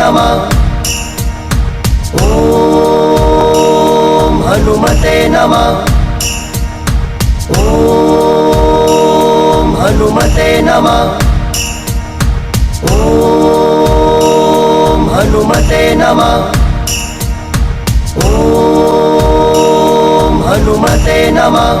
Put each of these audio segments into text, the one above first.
नमः। ॐ हनुमते नमः। ॐ हनुमते नमः। ॐ हनुमते नमः। ॐ हनुमते नमः।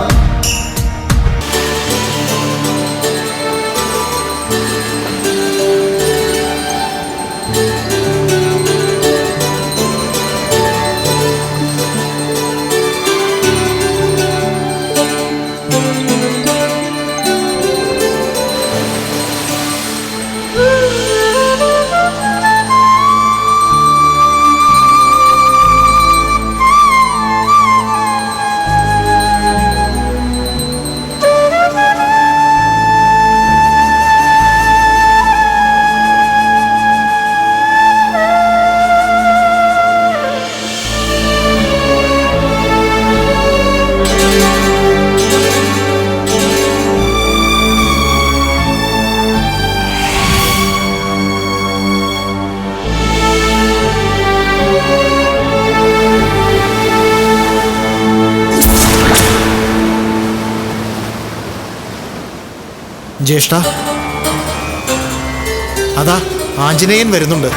ജ്യേഷ്ഠ, അതാ ആഞ്ജനേയൻ വരുന്നുണ്ട്.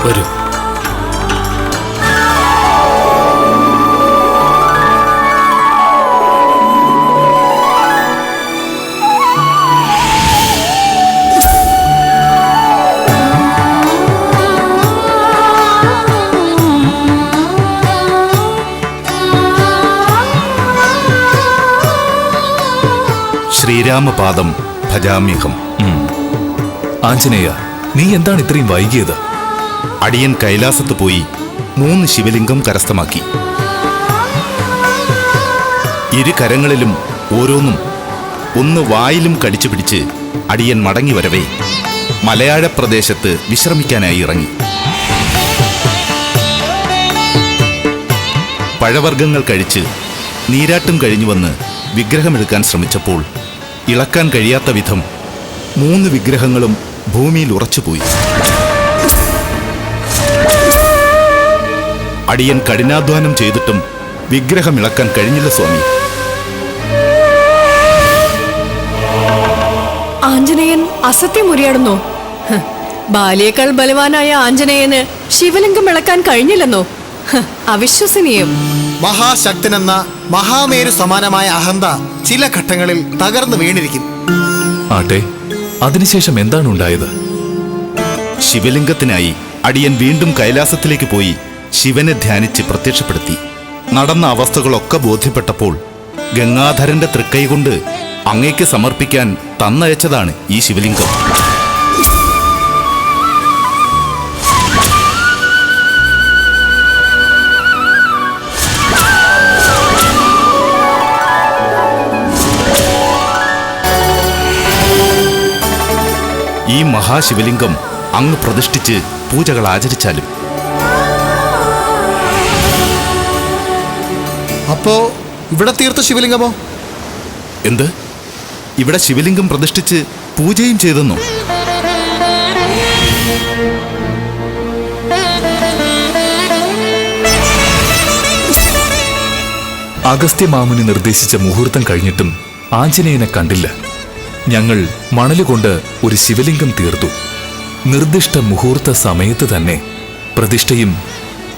വരൂ. ശ്രീരാമപാദം ഭജാമ്യഹം. ആഞ്ജനേയ, നീ എന്താണ് ഇത്രയും വൈകിയത്? അടിയൻ കൈലാസത്ത് പോയി 3 ശിവലിംഗം കരസ്ഥമാക്കി. ഇരു കരങ്ങളിലും ഓരോന്നും ഒന്ന് വായിലും കടിച്ചു പിടിച്ച് അടിയൻ മടങ്ങി വരവേ മലയാള പ്രദേശത്ത് വിശ്രമിക്കാനായി ഇറങ്ങി. പഴവർഗ്ഗങ്ങൾ കഴിച്ച് നീരാട്ടും കഴിഞ്ഞു വന്ന് വിഗ്രഹമെടുക്കാൻ ശ്രമിച്ചപ്പോൾ ഇളക്കാൻ കഴിയാത്ത വിധം 3 വിഗ്രഹങ്ങളും ഭൂമിയിൽ ഉറച്ചുപോയി. അടിയൻ കഠിനാധ്വാനം ചെയ്തിട്ടും വിഗ്രഹം ഇളക്കാൻ കഴിഞ്ഞില്ല സ്വാമി. ആഞ്ജനേയൻ അസത്യം ഉരിയാടുന്നോ? ബാലിയേക്കാൾ ബലവാനായ ആഞ്ജനേയന് ശിവലിംഗം ഇളക്കാൻ കഴിഞ്ഞില്ലെന്നോ? അവിശ്വസനീയം. മഹാശക്തനെന്ന മഹാമേരു സമാനമായ അഹന്ത ചില ഘട്ടങ്ങളിൽ തകർന്നു വീണിരിക്കും. ആട്ടെ, അതിനുശേഷം എന്താണ് ഉണ്ടായത്? ശിവലിംഗത്തിനായി അടിയൻ വീണ്ടും കൈലാസത്തിലേക്ക് പോയി ശിവനെ ധ്യാനിച്ച് പ്രത്യക്ഷപ്പെടുത്തി. നടന്ന അവസ്ഥകളൊക്കെ ബോധ്യപ്പെട്ടപ്പോൾ ഗംഗാധരന്റെ തൃക്കൈകൊണ്ട് അങ്ങേക്ക് സമർപ്പിക്കാൻ തന്നയച്ചതാണ് ഈ ശിവലിംഗം. ഈ മഹാശിവലിംഗം അങ്ങ് പ്രതിഷ്ഠിച്ച് പൂജകൾ ആചരിച്ചാലും. അപ്പോ ഇവിടെ തീർത്ത ശിവലിംഗമോ? എന്ത്? ഇവിടെ ശിവലിംഗം പ്രതിഷ്ഠിച്ച് പൂജയും ചെയ്തെന്നോ? അഗസ്ത്യമാമുനി നിർദ്ദേശിച്ച മുഹൂർത്തം കഴിഞ്ഞിട്ടും ആഞ്ജനേയനെ കണ്ടില്ല. ഞങ്ങൾ മണലുകൊണ്ട് ഒരു ശിവലിംഗം തീർത്തു. നിർദ്ദിഷ്ട മുഹൂർത്ത സമയത്ത് തന്നെ പ്രതിഷ്ഠയും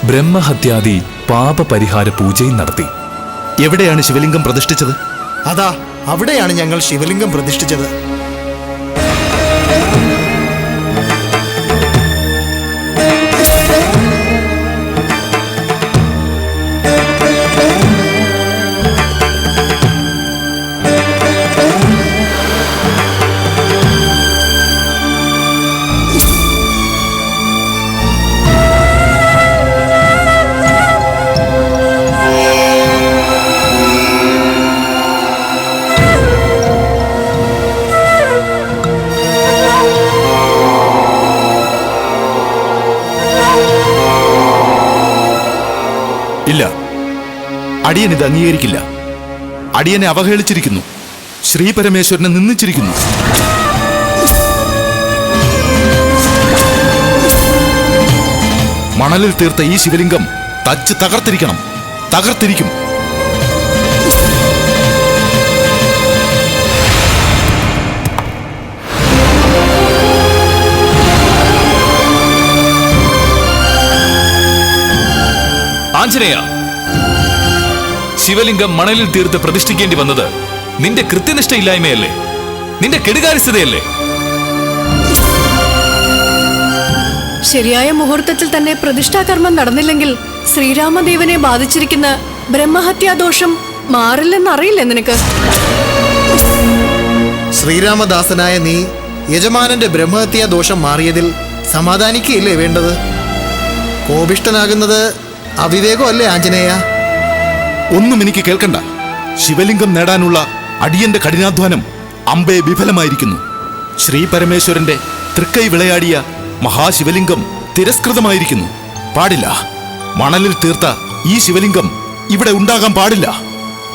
ബ്രഹ്മഹത്യാദി പാപപരിഹാര പൂജയും നടത്തി. എവിടെയാണ് ശിവലിംഗം പ്രതിഷ്ഠിച്ചത്? അതാ അവിടെയാണ് ഞങ്ങൾ ശിവലിംഗം പ്രതിഷ്ഠിച്ചത്. ഇല്ല, അടിയൻ ഇത് അംഗീകരിക്കില്ല. അടിയനെ അവഹേളിച്ചിരിക്കുന്നു, ശ്രീപരമേശ്വരനെ നിന്ദിച്ചിരിക്കുന്നു. മണലിൽ തീർത്ത ഈ ശിവലിംഗം തച്ച് തകർത്തിരിക്കണം, തകർത്തിരിക്കും. ആഞ്ജനേയ, ശിവലിംഗം മണലിൽ തീർത്ത് പ്രതിഷ്ഠിക്കേണ്ടി വന്നത് നിന്റെ കൃത്യനിഷ്ഠയില്ലായ്മയല്ലേ? നിന്റെ കെടുകാര്യസ്ഥതയല്ലേ? ശരിയായ മുഹൂർത്തത്തിൽ തന്നെ പ്രതിഷ്ഠാകർമ്മം നടന്നില്ലെങ്കിൽ ശ്രീരാമദേവനെ ബാധിച്ചിരിക്കുന്ന ബ്രഹ്മഹത്യാദോഷം മാറില്ലെന്നറിയില്ലേ നിനക്ക്? ശ്രീരാമദാസനായ നീ യജമാനന്റെ ബ്രഹ്മഹത്യാ ദോഷം മാറിയതിൽ സമാധാനിക്കുകയില്ലേ വേണ്ടത്? കോപിഷ്ടനാകുന്നത് അവിവേകമല്ലേ ആഞ്ജനേയ? ഒന്നും എനിക്ക് കേൾക്കണ്ട. ശിവലിംഗം നേടാനുള്ള അടിയന്റെ കഠിനാധ്വാനം അമ്പേ വിഫലമായിരിക്കുന്നു. ശ്രീപരമേശ്വരന്റെ തൃക്കൈ വിളയാടിയ മഹാശിവലിംഗം തിരസ്കൃതമായിരിക്കുന്നു. പാടില്ല. മണലിൽ തീർത്ത ഈ ശിവലിംഗം ഇവിടെ ഉണ്ടാകാൻ പാടില്ല.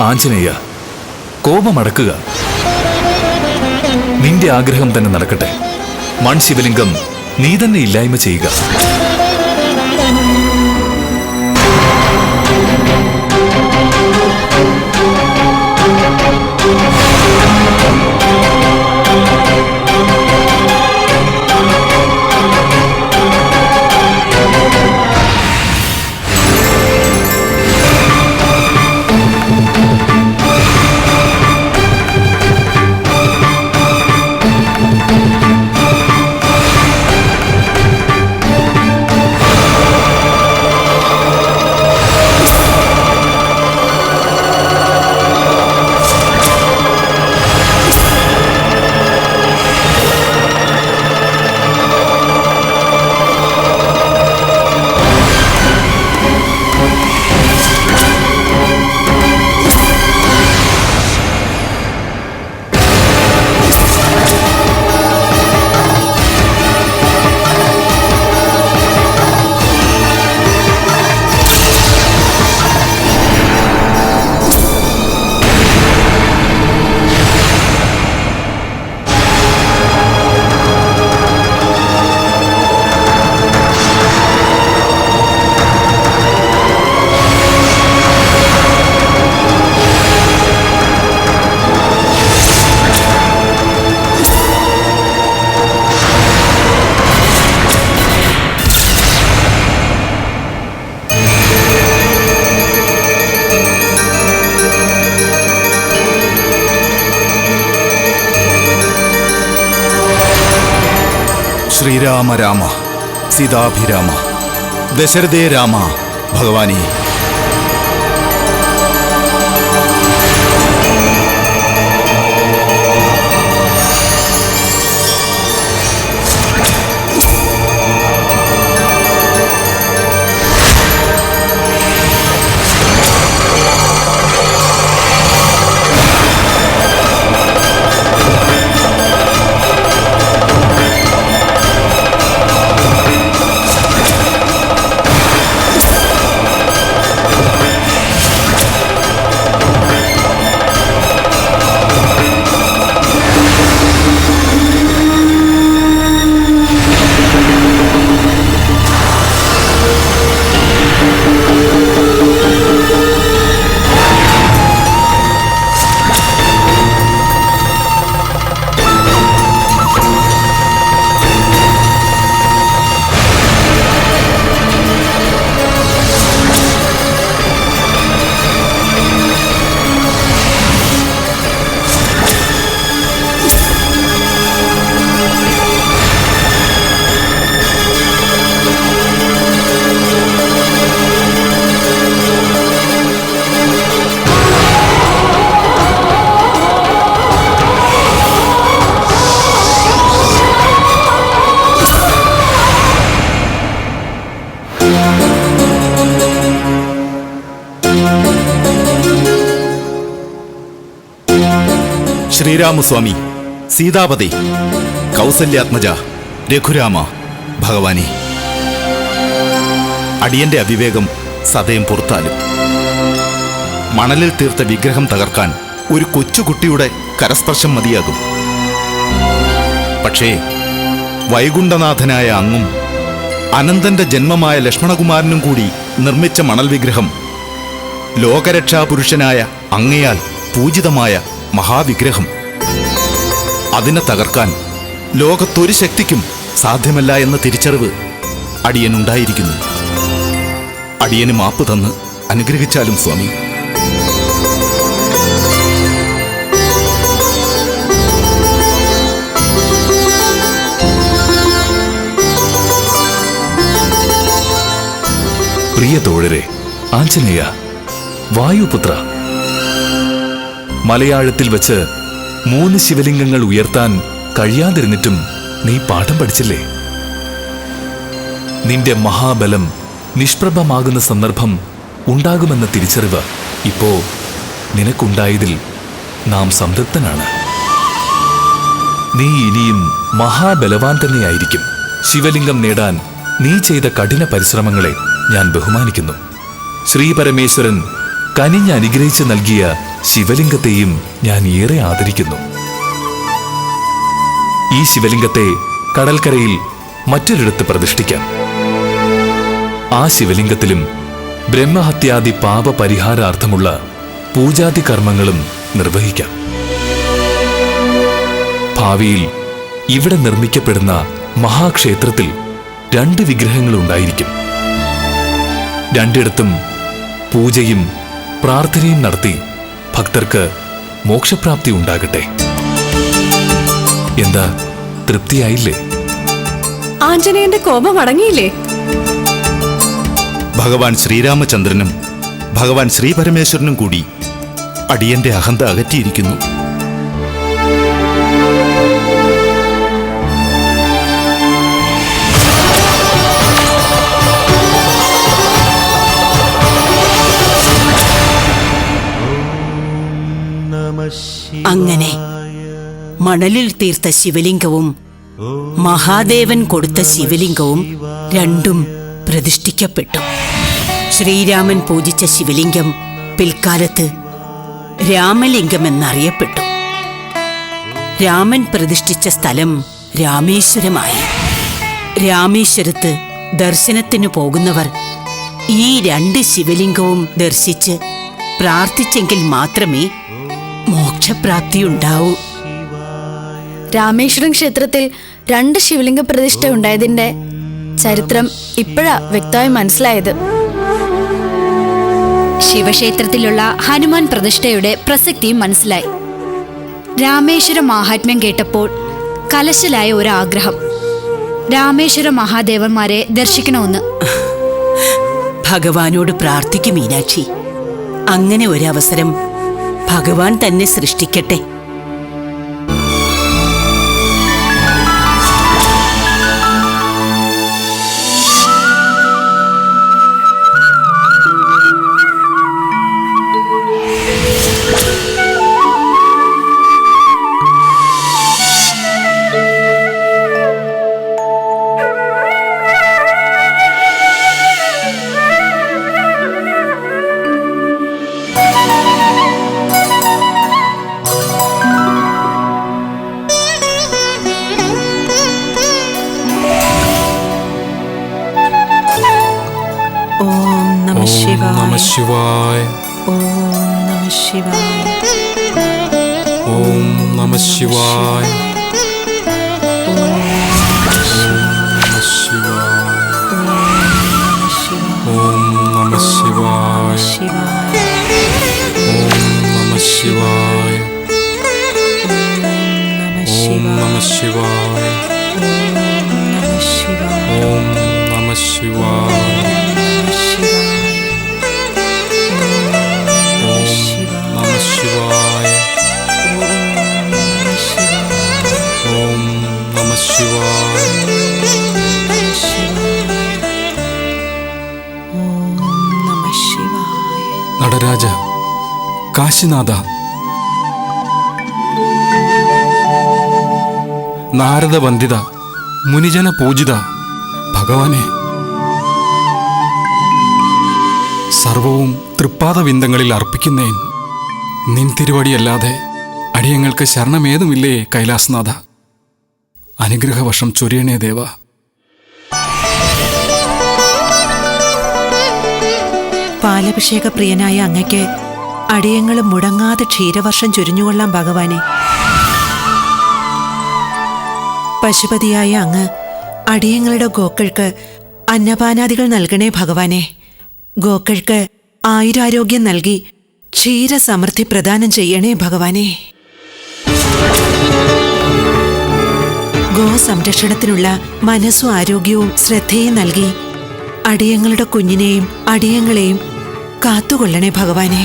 ആഞ്ജനേയ, കോപമടക്കുക. നിന്റെ ആഗ്രഹം തന്നെ നടക്കട്ടെ. മൺശിവലിംഗം നീ തന്നെ ഇല്ലായ്മ ചെയ്യുക. ശ്രീരാമ രാമ സീതാഭിരാമ ദശരഥേ രാമ ഭഗവാനേ. ശ്രീരാമസ്വാമി, സീതാപതി, കൗസല്യാത്മജ, രഘുരാമ, ഭഗവാനെ, അടിയന്റെ അവിവേകം സദയം പുറത്താലും മണലിൽ തീർത്ത വിഗ്രഹം തകർക്കാൻ ഒരു കൊച്ചുകുട്ടിയുടെ കരസ്പർശം മതിയാകും. പക്ഷേ വൈകുണ്ഠനാഥനായ അങ്ങും അനന്തന്റെ ജന്മമായ ലക്ഷ്മണകുമാരനും കൂടി നിർമ്മിച്ച മണൽ വിഗ്രഹം ലോകരക്ഷാപുരുഷനായ അങ്ങയാൽ പൂജിതമായ മഹാവിഗ്രഹം. അതിനെ തകർക്കാൻ ലോകത്തൊരു ശക്തിക്കും സാധ്യമല്ല എന്ന തിരിച്ചറിവ് അടിയനുണ്ടായിരിക്കുന്നു. അടിയന് മാപ്പ് തന്ന് അനുഗ്രഹിച്ചാലും സ്വാമി. പ്രിയ തോഴരെ, ആഞ്ജനേയ, വായുപുത്ര, മലയാളത്തിൽ വെച്ച് 3 ശിവലിംഗങ്ങൾ ഉയർത്താൻ കഴിയാതിരുന്നിട്ടും നീ പാഠം പഠിച്ചില്ലേ? നിന്റെ മഹാബലം നിഷ്പ്രഭമാകുന്ന സന്ദർഭം ഉണ്ടാകുമെന്ന തിരിച്ചറിവ് ഇപ്പോ നിനക്കുണ്ടായതിൽ നാം സംതൃപ്തനാണ്. നീ ഇനിയും മഹാബലവാൻ തന്നെയായിരിക്കും. ശിവലിംഗം നേടാൻ നീ ചെയ്ത കഠിന പരിശ്രമങ്ങളെ ഞാൻ ബഹുമാനിക്കുന്നു. ശ്രീപരമേശ്വരൻ കനിഞ്ഞ് അനുഗ്രഹിച്ച് നൽകിയ ശിവലിംഗത്തെയും ഞാൻ ഏറെ ആദരിക്കുന്നു. ഈ ശിവലിംഗത്തെ കടൽക്കരയിൽ മറ്റൊരിടത്ത് പ്രതിഷ്ഠിക്കാം. ആ ശിവലിംഗത്തിലും ബ്രഹ്മഹത്യാദി പാപ പരിഹാരാർത്ഥമുള്ള പൂജാതി കർമ്മങ്ങളും നിർവഹിക്കാം. ഭാവിയിൽ ഇവിടെ നിർമ്മിക്കപ്പെടുന്ന മഹാക്ഷേത്രത്തിൽ 2 വിഗ്രഹങ്ങൾ ഉണ്ടായിരിക്കും. രണ്ടിടത്തും പൂജയും പ്രാർത്ഥനയും നടത്തി ഭക്തർക്ക് മോക്ഷപ്രാപ്തി ഉണ്ടാകട്ടെ. എന്താ, തൃപ്തിയായില്ലേ? ആഞ്ജനേയന്റെ കോപം അടങ്ങിയില്ലേ? ഭഗവാൻ ശ്രീരാമചന്ദ്രനും ഭഗവാൻ ശ്രീപരമേശ്വരനും കൂടി അടിയന്റെ അഹന്ത അകറ്റിയിരിക്കുന്നു. അങ്ങനെ മണലിൽ തീർത്ത ശിവലിംഗവും മഹാദേവൻ കൊടുത്ത ശിവലിംഗവും രണ്ടും പ്രതിഷ്ഠിക്കപ്പെട്ടു. ശ്രീരാമൻ പൂജിച്ച ശിവലിംഗം പിൽക്കാലത്ത് രാമലിംഗം എന്നറിയപ്പെട്ടു. രാമൻ പ്രതിഷ്ഠിച്ച സ്ഥലം രാമേശ്വരമായി. രാമേശ്വരത്ത് ദർശനത്തിനു പോകുന്നവർ ഈ 2 ശിവലിംഗവും ദർശിച്ച് പ്രാർത്ഥിച്ചെങ്കിൽ മാത്രമേ മോക്ഷപ്രാപ്തിയുണ്ടാവൂ. രാമേശ്വരം ക്ഷേത്രത്തിൽ 2 ശിവലിംഗ പ്രതിഷ്ഠ ഉണ്ടായതിന്റെ ചരിത്രം ഇപ്പോഴാ വ്യക്തമായി മനസ്സിലായത്. ശിവക്ഷേത്രത്തിലുള്ള ഹനുമാൻ പ്രതിഷ്ഠയുടെ പ്രസക്തിയും മനസ്സിലായി. രാമേശ്വര മാഹാത്മ്യം കേട്ടപ്പോൾ കലശലായ ഒരാഗ്രഹം, രാമേശ്വര മഹാദേവന്മാരെ ദർശിക്കണമെന്ന്. ഭഗവാനോട് പ്രാർത്ഥിക്കും മീനാക്ഷി. അങ്ങനെ ഒരവസരം ഭഗവാൻ തന്നെ സൃഷ്ടിക്കട്ടെ. ശിവായ. ഓം നമഃ ശിവായ. ഓം നമഃ ശിവായ. ഓം നമഃ ശിവായ. ഓം നമഃ ശിവായ. ഓം നമഃ ശിവായ. നടരാജ, കാശിനാഥ, നാരദവന്ദിത, മുനിജന പൂജിത ഭഗവാനെ, സർവവും തൃപ്പാദവിന്ദങ്ങളിൽ അർപ്പിക്കുന്നേൻ. നിൻ തിരുവടിയല്ലാതെ അടിയങ്ങൾക്ക് ശരണമേതുമില്ലേ കൈലാസനാഥ. അനുഗ്രഹവർഷം ചൊരിയണേ ദേവ. പാലഭിഷേക പ്രിയനായ അങ്ങയ്ക്ക് അടിയങ്ങളും മുടങ്ങാതെ ക്ഷീരവർഷം ചൊരിഞ്ഞുകൊള്ളാം ഭഗവാനെ. പശുപതിയായ അങ്ങ് അടിയങ്ങളുടെ ഗോക്കൾക്ക് അന്നപാനാദികൾ നൽകണേ ഭഗവാനെ. ഗോക്കൾക്ക് ആയുരാരോഗ്യം നൽകി ക്ഷീരസമൃദ്ധി പ്രദാനം ചെയ്യണേ ഭഗവാനെ. ഗോസംരക്ഷണത്തിനുള്ള മനസ്സും ആരോഗ്യവും ശ്രദ്ധയും നൽകി അടിയങ്ങളുടെ കുഞ്ഞിനെയും അടിയങ്ങളെയും കാത്തുകൊള്ളണേ ഭഗവാനെ.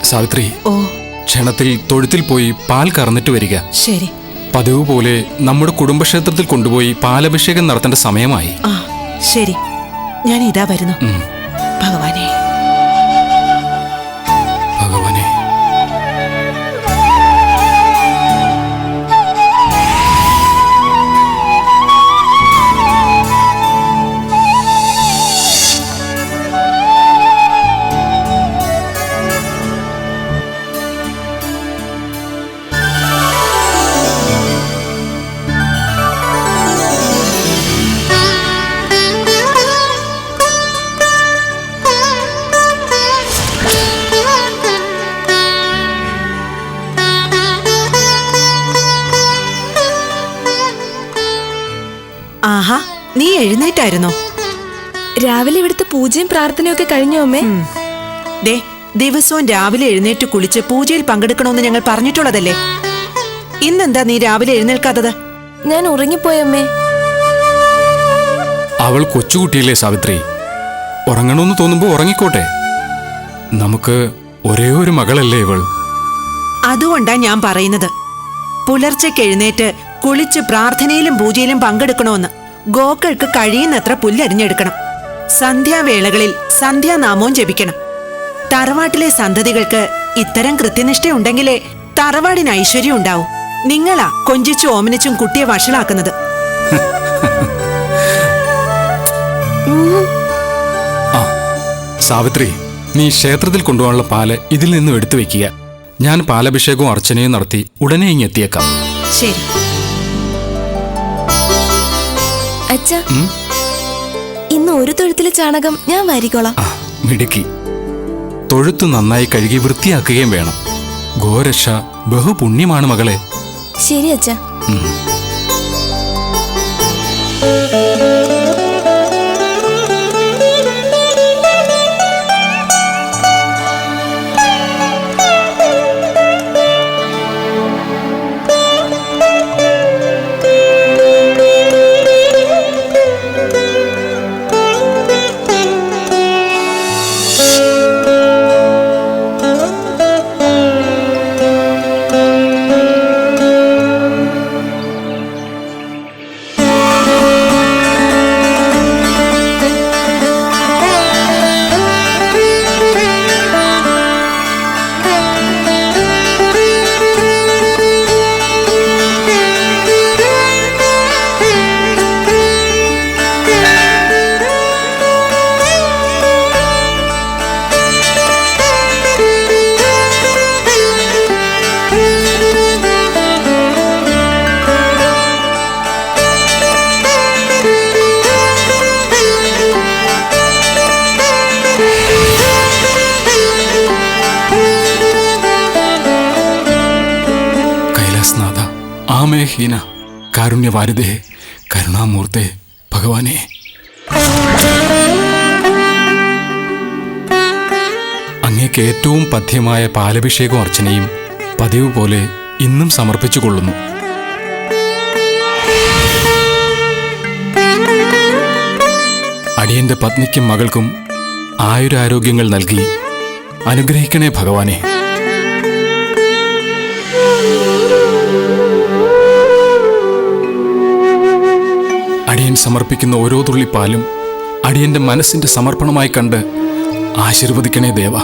സാവിത്രി, ഓ, ക്ഷണത്തിൽ തൊഴുത്തിൽ പോയി പാൽ കറന്നിട്ട് വരിക. ശരി. പതിവ് പോലെ നമ്മുടെ കുടുംബക്ഷേത്രത്തിൽ കൊണ്ടുപോയി പാലഭിഷേകം നടത്തേണ്ട സമയമായി. ആ, ശരി. ഞാൻ ഇതാ വരുന്നു. ഭഗവാനെ. ഭഗവാനെ. ആഹാ, നീ എഴുന്നേറ്റായിരുന്നോ? രാവിലെ ഇവിടുത്തെ പൂജയും പ്രാർത്ഥനയൊക്കെ കഴിഞ്ഞോ അമ്മേ? ദേ, ദിവസവും രാവിലെ എഴുന്നേറ്റ് കുളിച്ച് പൂജയിൽ പങ്കെടുക്കണമെന്ന് ഞങ്ങൾ പറഞ്ഞിട്ടുള്ളതല്ലേ. ഇന്നെന്താ നീ രാവിലെ എഴുന്നേൽക്കാത്തത്? ഞാൻ ഉറങ്ങിപ്പോയമ്മേ. അവൾ കൊച്ചുകുട്ടിയല്ലേ സാവിത്രി, ഉറങ്ങണമെന്ന് തോന്നുമ്പോ ഉറങ്ങിക്കോട്ടെ. നമുക്ക് ഒരേ ഒരു മകളല്ലേ ഇവൾ. അതുകൊണ്ടാ ഞാൻ പറയുന്നത്, പുലർച്ചയ്ക്ക് എഴുന്നേറ്റ് കുളിച്ച് പ്രാർത്ഥനയിലും പൂജയിലും പങ്കെടുക്കണമെന്ന്. ഗോക്കൾക്ക് കഴിയുന്നത്ര പുല്ലരിഞ്ഞെടുക്കണം. സന്ധ്യാവേളകളിൽ സന്ധ്യാനാമവും ജപിക്കണം. തറവാട്ടിലെ സന്തതികൾക്ക് ഇത്തരം കൃത്യനിഷ്ഠയുണ്ടെങ്കിലേ തറവാടിന് ഐശ്വര്യം ഉണ്ടാവും. നിങ്ങളാ കൊഞ്ചിച്ചും ഓമനിച്ചും കുട്ടിയെ വഷളാക്കുന്നത്. ആ സാവിത്രി, നീ ക്ഷേത്രത്തിൽ കൊണ്ടുപോകാനുള്ള പാല് ഇതിൽ നിന്നും എടുത്തു വെക്കുക. ഞാൻ പാലഭിഷേകവും അർച്ചനയും നടത്തി ഉടനെ ഇങ്ങ് എത്തിയേക്കാം. ശരി. അച്ഛാ, ഇന്ന് ഒരു തൊഴുത്തിലെ ചാണകം ഞാൻ വാരിക്കോളാം. മിടുക്കി. തൊഴുത്ത് നന്നായി കഴുകി വൃത്തിയാക്കുകയും വേണം. ഗോരക്ഷ ബഹുപുണ്യമാണ് മകളെ. ശരി അച്ഛാ. ആമേഹീന കാരുണ്യവാരിതേ കരുണാമൂർത്തേ ഭഗവാനെ. അങ്ങേക്ക് ഏറ്റവും പഥ്യമായ പാലഭിഷേകവും അർച്ചനയും പതിവ് പോലെ ഇന്നും സമർപ്പിച്ചുകൊള്ളുന്നു. അടിയന്റെ പത്നിക്കും മകൾക്കും ആയുരാരോഗ്യങ്ങൾ നൽകി അനുഗ്രഹിക്കണേ ഭഗവാനെ. അടിയൻ സമർപ്പിക്കുന്ന ഓരോ തുള്ളിപ്പാലും അടിയന്റെ മനസ്സിന്റെ സമർപ്പണമായി കണ്ട് ആശീർവദിക്കണേ ദേവ.